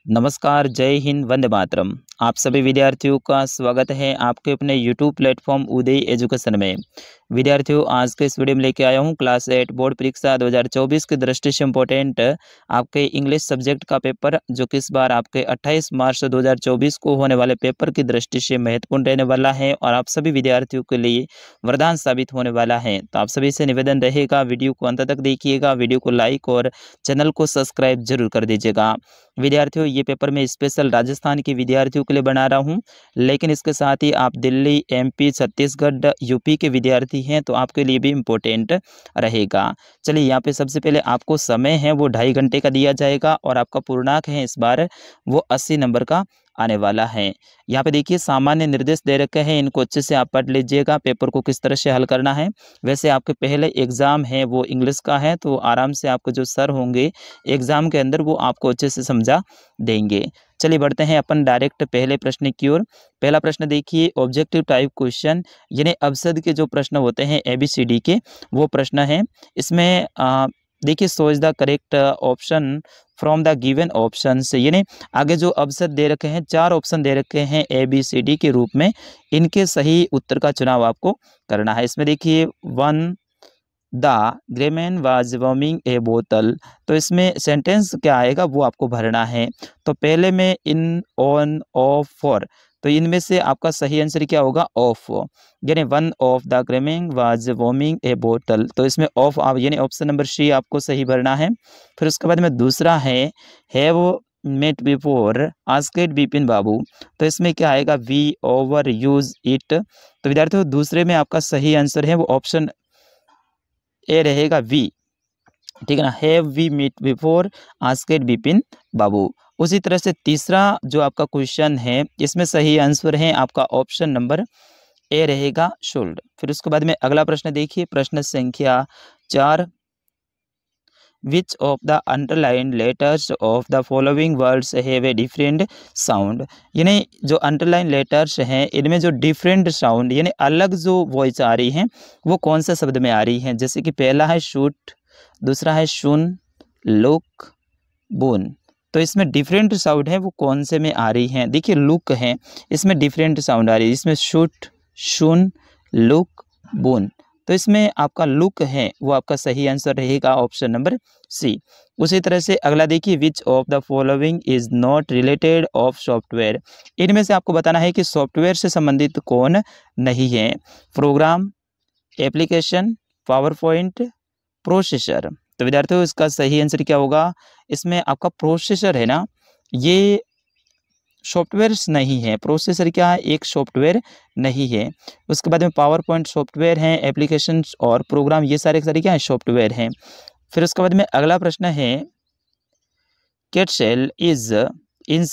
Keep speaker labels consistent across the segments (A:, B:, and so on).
A: नमस्कार, जय हिंद, वंदे मातरम। आप सभी विद्यार्थियों का स्वागत है आपके अपने यूट्यूब प्लेटफॉर्म उदय एजुकेशन में। विद्यार्थियों, आज के इस वीडियो में लेके आया हूँ क्लास 8 बोर्ड परीक्षा 2024 की दृष्टि से इम्पोर्टेंट आपके इंग्लिश सब्जेक्ट का पेपर, जो कि इस बार आपके 28 मार्च 2024 को होने वाले पेपर की दृष्टि से महत्वपूर्ण रहने वाला है और आप सभी विद्यार्थियों के लिए वरदान साबित होने वाला है। तो आप सभी से निवेदन रहेगा, वीडियो को अंत तक देखिएगा, वीडियो को लाइक और चैनल को सब्सक्राइब जरूर कर दीजिएगा। विद्यार्थियों, ये पेपर मैं स्पेशल राजस्थान के विद्यार्थियों के लिए बना रहा हूँ, लेकिन इसके साथ ही आप दिल्ली, एमपी, छत्तीसगढ़, यूपी के विद्यार्थी हैं तो आपके लिए भी इम्पोर्टेंट रहेगा। चलिए, यहाँ पे सबसे पहले आपको समय है वो 2.5 घंटे का दिया जाएगा और आपका पूर्णांक है इस बार वो 80 नंबर का आने वाला है। यहाँ पे देखिए सामान्य निर्देश दे रखे हैं, इनको अच्छे से आप पढ़ लीजिएगा, पेपर को किस तरह से हल करना है। वैसे आपके पहले एग्ज़ाम है वो इंग्लिश का है, तो आराम से आपके जो सर होंगे एग्ज़ाम के अंदर वो आपको अच्छे से समझा देंगे। चलिए बढ़ते हैं अपन डायरेक्ट पहले प्रश्न की ओर। पहला प्रश्न देखिए, ऑब्जेक्टिव टाइप क्वेश्चन, यानी अवसाद के जो प्रश्न होते हैं ABCD के, वो प्रश्न है। इसमें देखिए choice the correct option from the given options, यानी आगे जो अवसाद दे रखे हैं 4 ऑप्शन दे रखे हैं ABCD के रूप में, इनके सही उत्तर का चुनाव आपको करना है। इसमें देखिए 1 द ग्रेमैन वाज वॉर्मिंग ए बोतल, तो इसमें सेंटेंस क्या आएगा वो आपको भरना है। तो पहले में इन, ऑन, ऑफ, फॉर, तो इनमें से आपका सही आंसर क्या होगा? ऑफ, यानी 1 ऑफ द ग्रेमैन वाज वॉर्मिंग ए बोतल, तो इसमें ऑफ आप यानी ऑप्शन नंबर C आपको सही भरना है। फिर उसके बाद में दूसरा है have met before asked Bipin Babu, तो इसमें क्या आएगा? We overuse it. तो विद्यार्थियों, दूसरे में आपका सही आंसर है वो ऑप्शन ए रहेगा वी, ठीक है ना, have we meet before asked Bipin Babu. उसी तरह से तीसरा जो आपका क्वेश्चन है, इसमें सही आंसर है आपका ऑप्शन नंबर ए रहेगा शुल्ड। फिर उसके बाद में अगला प्रश्न देखिए, प्रश्न संख्या 4, which of the underline letters of the following words have a different sound, यानी जो अंडरलाइन लेटर्स हैं इनमें जो डिफरेंट साउंड यानी अलग जो वॉइस आ रही हैं वो कौन से शब्द में आ रही हैं। जैसे कि पहला है शूट, दूसरा है सुन, लुक, बोन, तो इसमें डिफरेंट साउंड है वो कौन से में आ रही हैं। देखिए लुक है, इसमें डिफरेंट साउंड आ रही है, इसमें शूट, सुन, लुक, बोन, तो इसमें आपका लुक है वो आपका सही आंसर रहेगा ऑप्शन नंबर C। उसी तरह से अगला देखिए, which of the following is not related of software, इनमें से आपको बताना है कि सॉफ्टवेयर से संबंधित कौन नहीं है। Program, application, PowerPoint, processor, तो विद्यार्थियों इसका सही आंसर क्या होगा? इसमें आपका प्रोसेसर है ना, ये सॉफ्टवेयर्स नहीं है। प्रोसेसर क्या है? एक सॉफ्टवेयर नहीं है। उसके बाद में पावर पॉइंट सॉफ्टवेयर हैं, एप्लीकेशंस और प्रोग्राम ये सारे के सारे क्या है? सॉफ्टवेयर हैं। फिर उसके बाद में अगला प्रश्न है, कैटसेल इज इन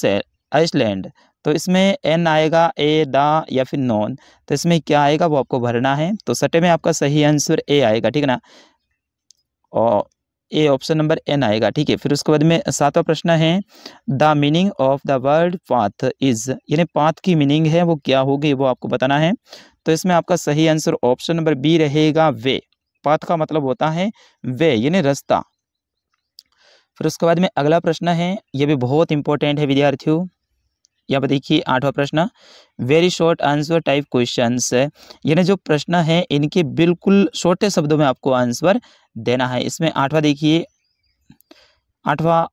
A: आइसलैंड, तो इसमें एन आएगा, ए, दा या फिर नॉन, तो इसमें क्या आएगा वो आपको भरना है। तो सटे में आपका सही आंसर ए आएगा, ठीक है ना, और ए ऑप्शन नंबर एन आएगा, ठीक है। फिर उसके बाद में 7वां प्रश्न है, the meaning of the word path is, यानी पाथ की मीनिंग है वो क्या होगी वो आपको बताना है। तो इसमें आपका सही आंसर ऑप्शन नंबर बी रहेगा वे, पाथ का मतलब होता है वे यानी रास्ता। फिर उसके बाद में अगला प्रश्न है, ये भी बहुत इंपॉर्टेंट है विद्यार्थियों। यहाँ पर देखिए 8वां प्रश्न, very short answer type questions, यानी जो प्रश्न है इनके बिल्कुल छोटे शब्दों में आपको आंसर देना है। इसमें 8वां देखिए, 8वां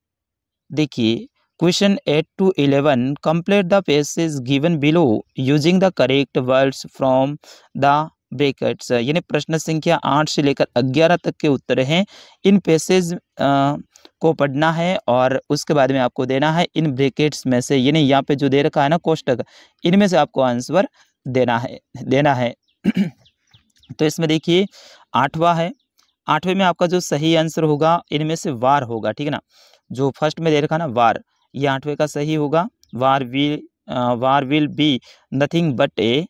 A: देखिए, question 8 to 11 complete the passage given below using the correct words from the brackets, यानी प्रश्न संख्या 8 से लेकर 11 तक के उत्तर हैं। इन पैसेज को पढ़ना है और उसके बाद में आपको देना है इन ब्रैकेट्स में से, यानी यहाँ पे जो दे रखा है ना कोष्टक, इनमें से आपको आंसर देना है। तो इसमें देखिए 8वां है, 8वें में आपका जो सही आंसर होगा इनमें से वार होगा, ठीक है ना, जो फर्स्ट में दे रखा ना वार, ये 8वें का सही होगा। War will be nothing but a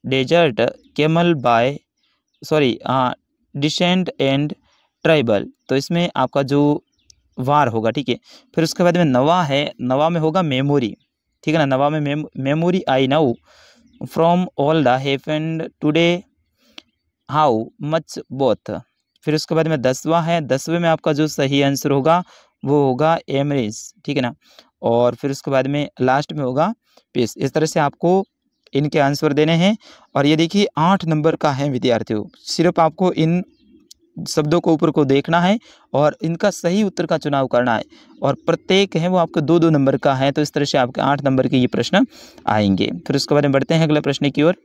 A: desert camel by descent and tribal, तो इसमें आपका जो वार होगा, ठीक है। फिर उसके बाद में नवा है, नवा में होगा मेमोरी, ठीक है ना, नवा में memory I now from all the happened today how much both. फिर उसके बाद में 10वां है, 10वें में आपका जो सही आंसर होगा वो होगा एमरेज, ठीक है ना। और फिर उसके बाद में लास्ट में होगा पीस। इस तरह से आपको इनके आंसर देने हैं। और ये देखिए 8 नंबर का है विद्यार्थियों, सिर्फ आपको इन शब्दों को ऊपर को देखना है और इनका सही उत्तर का चुनाव करना है, और प्रत्येक है वो आपको 2-2 नंबर का है। तो इस तरह से आपके 8 नंबर के ये प्रश्न आएंगे। फिर उसके बाद में बढ़ते हैं अगले प्रश्न की ओर।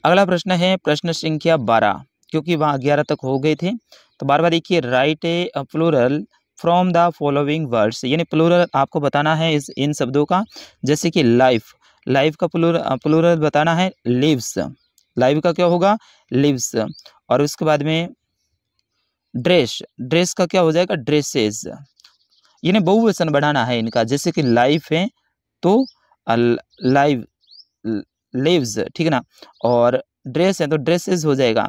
A: अगला प्रश्न है प्रश्न संख्या 12, क्योंकि वहाँ 11 तक हो गए थे। तो 12वां देखिए, write a plural from the following words, यानी प्लूरल आपको बताना है इन शब्दों का। जैसे कि लाइफ, लाइफ का प्लूरल बताना है लिव्स, लाइफ का क्या होगा लिव्स। और उसके बाद में ड्रेस, ड्रेस का क्या हो जाएगा ड्रेसेस, यानी बहुवचन बढ़ाना है इनका। जैसे कि लाइफ है तो लाइव लिव्स, ठीक है ना, और ड्रेस है तो ड्रेसेस हो जाएगा।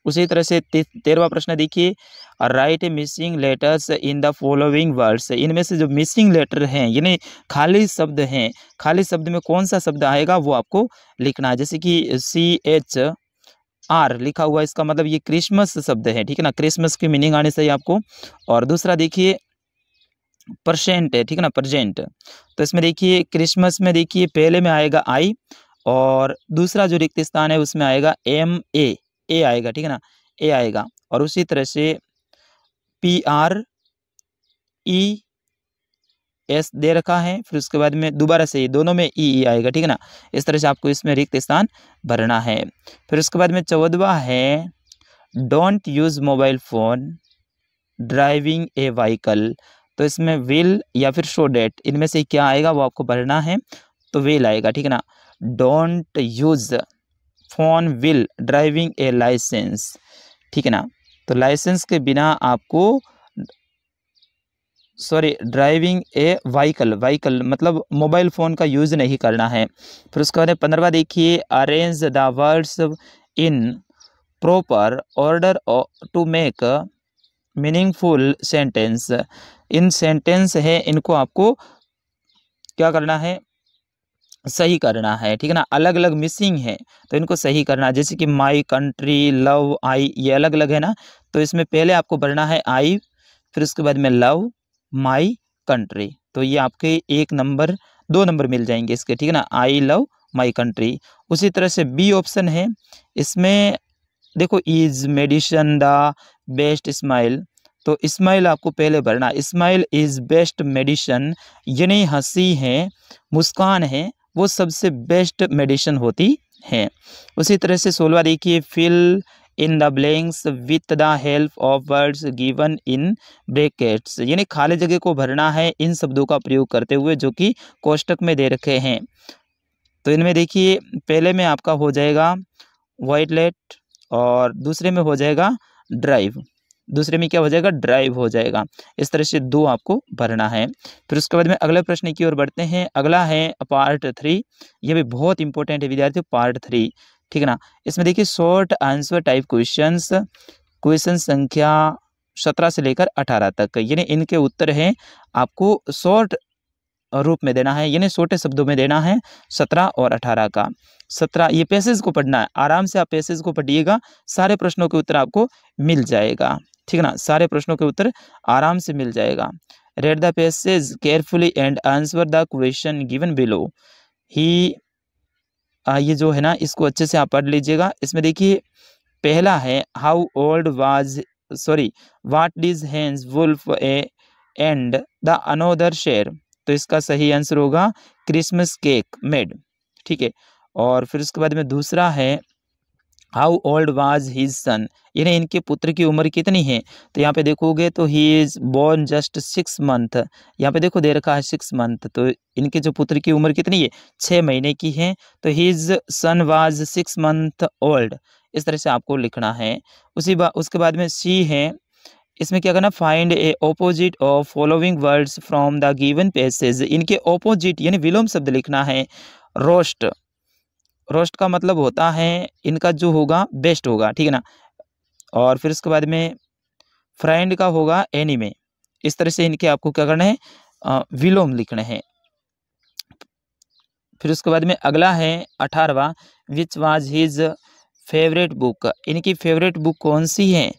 A: उसी तरह से 13वां प्रश्न देखिए, write A missing letters in the following words, इनमें से जो मिसिंग लेटर हैं यानी खाली शब्द हैं, खाली शब्द में कौन सा शब्द आएगा वो आपको लिखना है। जैसे कि CHR लिखा हुआ, इसका मतलब ये क्रिसमस शब्द है, ठीक है ना, क्रिसमस की मीनिंग आने चाहिए आपको। और दूसरा देखिए परसेंट है, ठीक है ना, प्रेजेंट। तो इसमें देखिए क्रिसमस में देखिए पहले में आएगा आई, और दूसरा जो रिक्त स्थान है उसमें आएगा MA, ए आएगा, ठीक है ना, ए आएगा। और उसी तरह से PRES दे रखा है, फिर उसके बाद में दोबारा से दोनों में ई आएगा, ठीक है ना। इस तरह से आपको इसमें रिक्त स्थान भरना है। फिर उसके बाद में 14वां है, don't use mobile phone driving a vehicle. तो इसमें विल या फिर शो डेट, इनमें से क्या आएगा वो आपको भरना है। तो विल आएगा, ठीक है ना, don't use phone while driving a license, ठीक है ना। तो लाइसेंस के बिना आपको ड्राइविंग ए व्हीकल, व्हीकल मतलब मोबाइल फ़ोन का यूज़ नहीं करना है। फिर उसके बाद 15वां देखिए, arrange the words in proper order to make meaningful sentence. इन सेंटेंस है इनको आपको क्या करना है सही करना है, ठीक है ना। अलग अलग मिसिंग है तो इनको सही करना है। जैसे कि माई कंट्री, लव, आई, ये अलग अलग है ना, तो इसमें पहले आपको भरना है आई, फिर उसके बाद में लव माई कंट्री। तो ये आपके 1 नंबर 2 नंबर मिल जाएंगे इसके, ठीक है ना, आई लव माई कंट्री। उसी तरह से बी ऑप्शन है, इसमें देखो is medicine the best smile. तो स्माइल आपको पहले भरना, स्माइल इज बेस्ट मेडिसन, यानी हंसी है, मुस्कान है, वो सबसे बेस्ट मेडिसिन होती है। उसी तरह से 16वां देखिए, fill in the blanks with the help of words given in brackets, यानी खाली जगह को भरना है इन शब्दों का प्रयोग करते हुए जो कि कोष्टक में दे रखे हैं। तो इनमें देखिए पहले में आपका हो जाएगा वाइटलेट, और दूसरे में हो जाएगा ड्राइव, दूसरे में क्या हो जाएगा ड्राइव हो जाएगा। इस तरह से 2 आपको भरना है। फिर उसके बाद में अगले प्रश्न की ओर बढ़ते हैं। अगला है पार्ट 3, ये भी बहुत इंपॉर्टेंट है विद्यार्थियों, पार्ट 3, ठीक है ना। इसमें देखिए short answer type questions, question संख्या 17 से लेकर 18 तक, यानी इनके उत्तर हैं आपको शॉर्ट रूप में देना है, यानी छोटे शब्दों में देना है 17 और 18 का। 17 ये पैसेज को पढ़ना है, आराम से आप पैसेज को पढ़िएगा, सारे प्रश्नों के उत्तर आपको मिल जाएगा, ठीक है ना, सारे प्रश्नों के उत्तर आराम से मिल जाएगा। Read the passage carefully and answer the question given below. ही ये जो है ना इसको अच्छे से आप पढ़ लीजिएगा। इसमें देखिए पहला है how old was what this Hans Wolf a and the another शेर। तो इसका सही आंसर होगा क्रिसमस केक मेड, ठीक है। और फिर उसके बाद में दूसरा है how old was his son, यानी इनके पुत्र की उम्र कितनी है। तो यहाँ पे देखोगे तो he is born just 6 month, यहाँ पे देखो दे रखा है 6 मंथ, तो इनके जो पुत्र की उम्र कितनी है 6 महीने की है। तो his son was 6 month old, इस तरह से आपको लिखना है। उसके बाद में सी है, इसमें क्या करना find A opposite of following words from the given passage, इनके ऑपोजिट यानी विलोम शब्द लिखना है। रोस्ट, रोस्ट का मतलब होता है इनका जो होगा बेस्ट होगा, ठीक है ना। और फिर उसके बाद में फ्रेंड का होगा एनीमे। इस तरह से इनके आपको क्या करना है विलोम लिखने हैं। फिर उसके बाद में अगला है 18वां, which was his favourite book, इनकी फेवरेट बुक कौन सी है।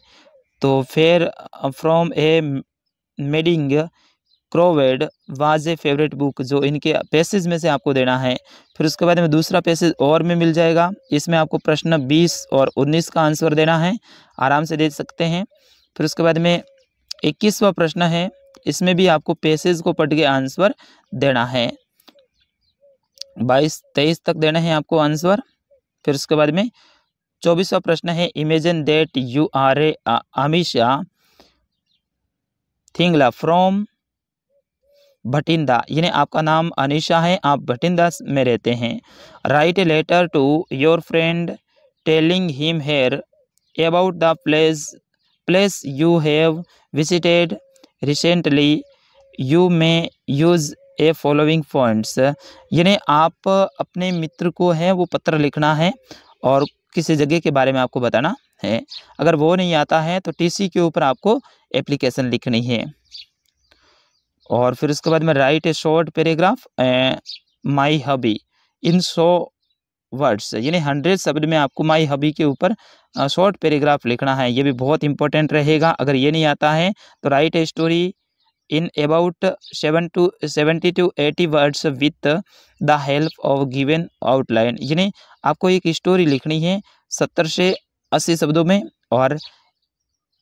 A: तो फिर from a madding crowd was a favourite book, जो इनके पैसेज में से आपको देना है। फिर उसके बाद में दूसरा पैसेज और में मिल जाएगा, इसमें आपको प्रश्न 20 और 19 का आंसर देना है, आराम से दे सकते हैं। फिर उसके बाद में 21वां प्रश्न है, इसमें भी आपको पैसेज को पढ़ के आंसर देना है। 22-23 तक देना है आपको आंसर। फिर उसके बाद में 24वां प्रश्न है, imagine that you are a Amisha Thingla from Bathinda, यानी आपका नाम अनीशा है, आप भटिंडा में रहते हैं। Write a letter to your friend telling him here about the place you have visited recently, you may use a following points, यानी आप अपने मित्र को है वो पत्र लिखना है और किसी जगह के बारे में आपको बताना है। अगर वो नहीं आता है तो टीसी के ऊपर आपको एप्लीकेशन लिखनी है। और फिर उसके बाद में right A short paragraph my hobby in 100 words, यानी 100 शब्द में आपको माई हॉबी के ऊपर शॉर्ट पैराग्राफ लिखना है। ये भी बहुत इंपॉर्टेंट रहेगा। अगर ये नहीं आता है तो right a story in about 70 to 80 words with the help of given outline, यानी आपको एक स्टोरी लिखनी है 70 से 80 शब्दों में और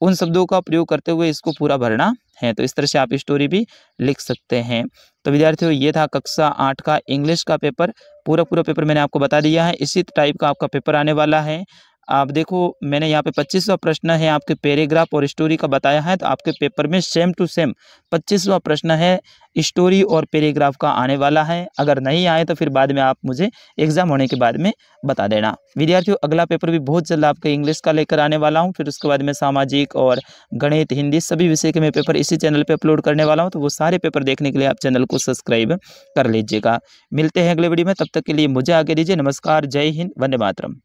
A: उन शब्दों का प्रयोग करते हुए इसको पूरा भरना है। तो इस तरह से आप स्टोरी भी लिख सकते हैं। तो विद्यार्थियों, ये था कक्षा 8 का इंग्लिश का पेपर। पूरा पेपर मैंने आपको बता दिया है। इसी टाइप का आपका पेपर आने वाला है। आप देखो, मैंने यहाँ पे 25वां प्रश्न है आपके पैराग्राफ और स्टोरी का बताया है, तो आपके पेपर में सेम टू सेम 25वां प्रश्न है स्टोरी और पैराग्राफ का आने वाला है। अगर नहीं आए तो फिर बाद में आप मुझे एग्जाम होने के बाद में बता देना। विद्यार्थियों, अगला पेपर भी बहुत जल्द आपके इंग्लिश का लेकर आने वाला हूँ। फिर उसके बाद में सामाजिक और गणित, हिंदी सभी विषय के मैं पेपर इसी चैनल पर अपलोड करने वाला हूँ। तो वो सारे पेपर देखने के लिए आप चैनल को सब्सक्राइब कर लीजिएगा। मिलते हैं अगले वीडियो में, तब तक के लिए मुझे आगे दीजिए। नमस्कार, जय हिंद, वंदे मातरम।